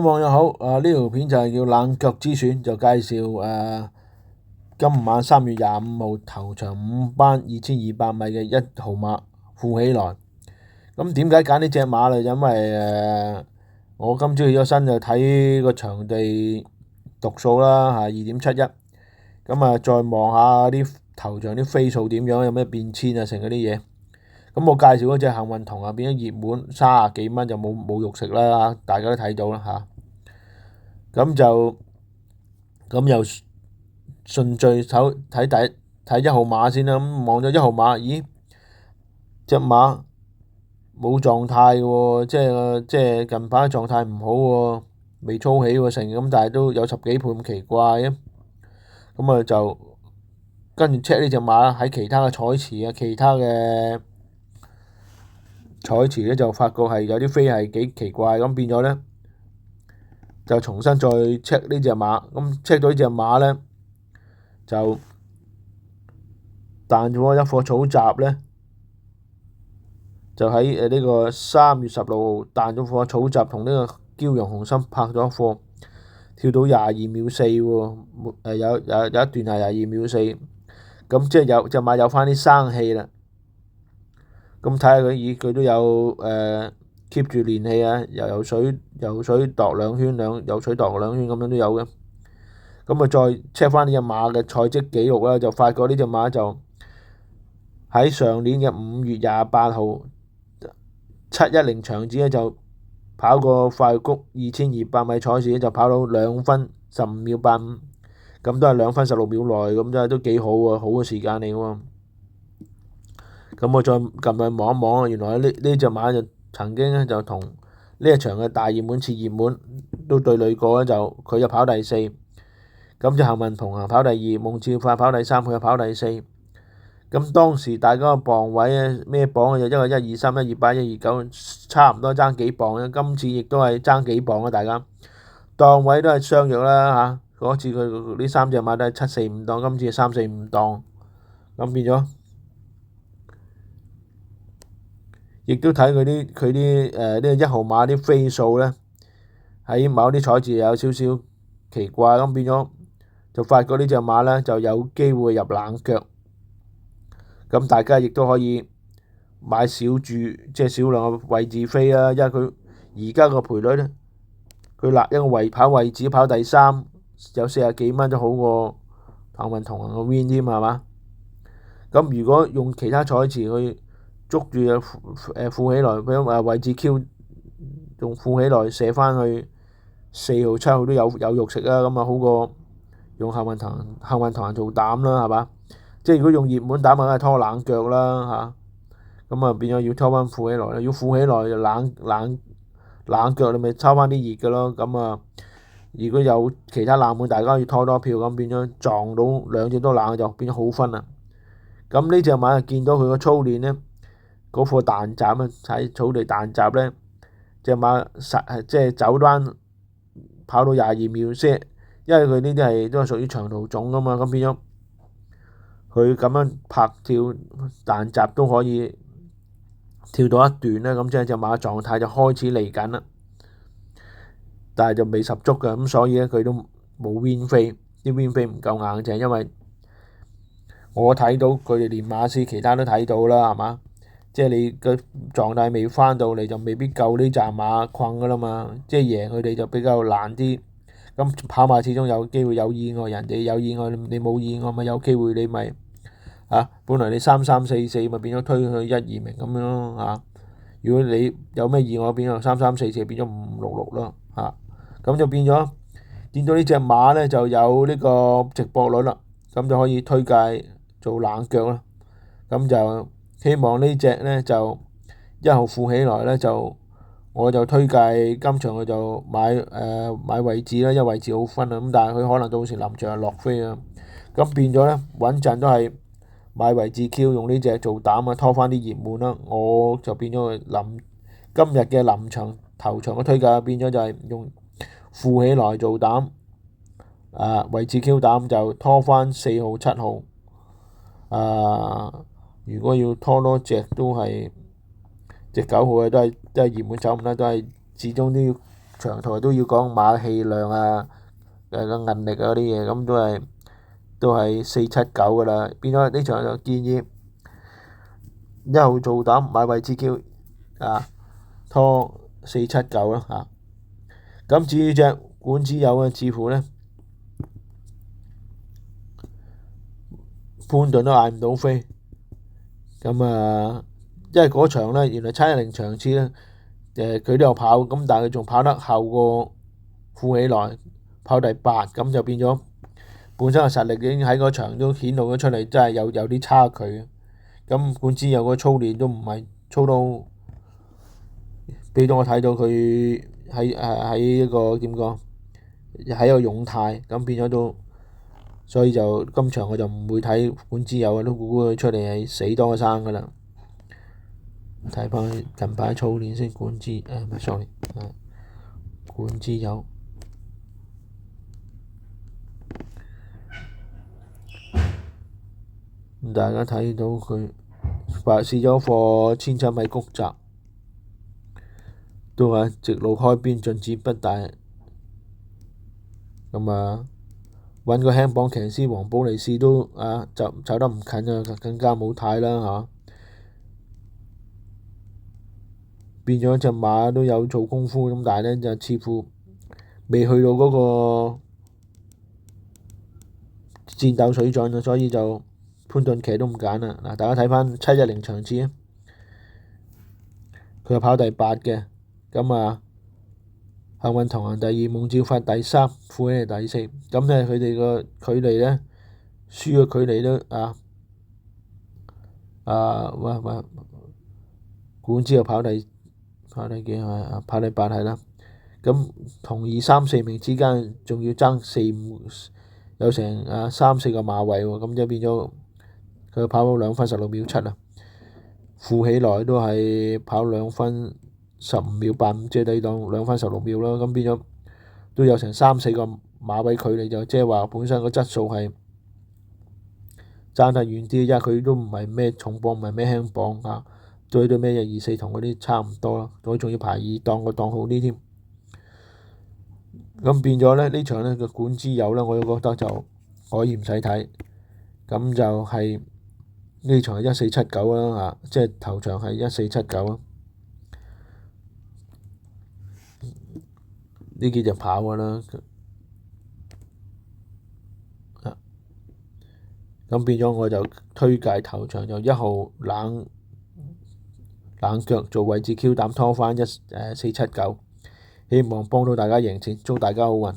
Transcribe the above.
網友好，呢條片就係叫冷腳之選，就介紹今晚3月25號頭場5班2200米嘅1號馬富喜來。咁點解揀呢隻馬呢？因為我今朝起咗身就睇個場地讀數啦，嚇2.71。咁再望下啲頭場啲飛數點樣，有咩變遷啊，成嗰啲嘢。咁我介紹嗰隻幸運童啊，變咗熱門30幾蚊就冇肉食啦，大家都睇到啦嚇。咁又順序睇1號馬先啦。咁望咗1號馬，咦，隻馬冇狀態嘅喎，即係近排狀態唔好喎，未操起喎成咁，但係都有10幾倍咁奇怪嘅。咁就跟住 check 呢隻馬啦，喺其他嘅彩池咧就發覺係有啲飛係幾奇怪，咁變咗咧就重新再 check 呢隻馬，咁 check 到呢隻馬咧就彈咗一課草閘咧，就喺呢個3月16號彈咗課草閘，同呢個驕陽紅心拍咗一課，跳到22秒4喎，有一段係22秒4，咁即係有隻馬有翻啲生氣啦。咁睇下佢都有keep 住練氣啊，游水度兩圈游水度兩圈咁樣都有嘅。咁再 check 翻呢隻馬嘅賽績記錄啦，就發覺呢隻馬就喺上年嘅5月28號710場子咧就跑過快谷2200米賽事咧，就跑到2分15秒85，咁都係2分16秒內，咁都幾好喎，好嘅時間嚟喎。咁我再撳去望一望，原來呢隻馬就曾經咧就同呢一場嘅大熱門次熱門都對壘過咧，就佢就跑第4，咁就幸運同行跑第2，夢照快跑第3，佢就跑第4。咁當時大家個磅位咧咩磅就一個123、128、129，差唔多爭幾磅嘅。今次亦都係爭幾磅啊！大家檔位都係相若啦嚇。嗰次佢呢3隻馬都係7、4、5檔，今次係3、4、5檔，咁變咗。亦都睇佢啲呢個1號馬啲飛數咧，喺某啲彩字有少少奇怪，咁變咗就發覺呢隻馬咧就有機會入冷腳。咁大家亦都可以買小注，即係少量嘅位置飛啦，因為佢而家個賠率咧，佢立一個位置跑第3，有40幾蚊都好過幸運同行嘅 win 添係嘛？咁如果用其他彩池去捉住富喜來，譬如位置 Q 用富喜來射翻去4號、7號都有肉食啦，咁好過用幸運同行做膽啦，係嘛？即係如果用熱門膽，梗係拖冷腳啦嚇，咁變咗要拖翻富喜來啦。要富喜來就冷腳，你咪抽翻啲熱嘅咯。咁如果有其他冷門，大家要拖多票，咁變咗撞到兩隻都冷就變咗好分啦。咁呢隻馬見到佢個操練咧，嗰課彈閘啊，喺草地彈閘咧，隻馬即係走單跑到22秒先，因為佢呢啲都係屬於長途種噶嘛，咁變咗佢咁樣拍跳彈閘都可以跳到一段咧，咁即係隻馬狀態就開始嚟緊啦，但係就未十足嘅，咁所以咧佢都冇 win 飛，啲 win 飛唔夠硬淨，因為我睇到佢哋練馬師，其他都睇到啦，係嘛？即係你個狀態未翻到嚟，就未必夠呢紮馬困噶啦嘛。即係贏佢哋就比較難啲。咁跑馬始終有機會有意外，人哋有意外，你冇意外咪有機會你咪本來你3、3、4、4咪變咗推去1、2名咁樣咯嚇。如果你有咩意外，變咗3、3、4、4變咗5、5、6、6咯嚇。咁就變咗見到呢隻馬咧就有呢個直播率啦，咁就可以推介做冷腳啦。咁就希望呢隻咧就1號富喜來咧我就推介今場佢就買位置啦，因為位置好分啊。咁但係佢可能到時臨場落飛啊，咁變咗咧穩陣都係買位置 Q， 用呢隻做膽啊，拖翻啲熱門啦。我就變咗今日嘅臨場頭場嘅推介變咗就係用富喜來做膽，位置 Q 膽就拖翻4號、7號。如果要拖多隻9號嘅都係熱門走唔甩，都係始終都要場台都要講馬氣量啊，個韌力啊嗰啲嘢，咁都係479噶啦。變咗呢場就建議1號做膽買位置 Q 啊，拖479啦嚇。咁至於隻管之友啊，似乎呢，潘頓都嗌唔到飛。咁啊，因為嗰場呢，原來710場次呢，佢都有跑，咁但係佢仲跑得後過富喜來，跑第8，咁就變咗本身嘅實力已經喺嗰場都顯露咗出嚟，真係有啲差距。咁管之友個操練都唔係操到俾到我睇到佢喺一個點講，喺一個勇態，咁變咗都，所以就今場我就唔會睇管之友啊，都估佢出嚟係死多過生噶啦。睇翻近排操練先，管之sorry，管之友。大家睇到佢試咗課1700米谷閘，都係直路開邊進展不大。咁啊，揾個輕磅騎師黃寶利士都就走得唔近啊，更加冇睇啦嚇。變咗隻馬都有做功夫，咁但係呢，就似乎未去到嗰個戰鬥水準啊，所以就潘頓騎都唔揀啦。嗱，大家睇翻710場次啊，佢係跑第8嘅，咁啊幸運同行第2，夢照發第3，富喜係第4，咁呢，佢哋個距離呢，輸嘅距離都管之友跑第幾啊？跑第8係啦。咁同2、3、4名之間仲要爭4、5，有成3、4個馬位喎，咁就變咗佢跑到2分16秒7啊。富喜來都係跑2分15秒85，即係抵當2分16秒啦。咁變咗都有成3、4個馬位距離，就即係話本身個質素係爭得遠啲，因為佢都唔係咩重磅，唔係咩輕磅啊。對咩124同嗰啲差唔多啦，佢仲要排2檔，個檔好啲添。咁變咗呢場呢個管之友呢，我都覺得就可以唔使睇。咁就係呢場係1479啦嚇，即係頭場係1479啦。呢幾隻跑㗎啦。咁變咗我就推介頭場就1號冷腳做位置 Q 膽拖翻479，希望幫到大家贏錢，祝大家好運。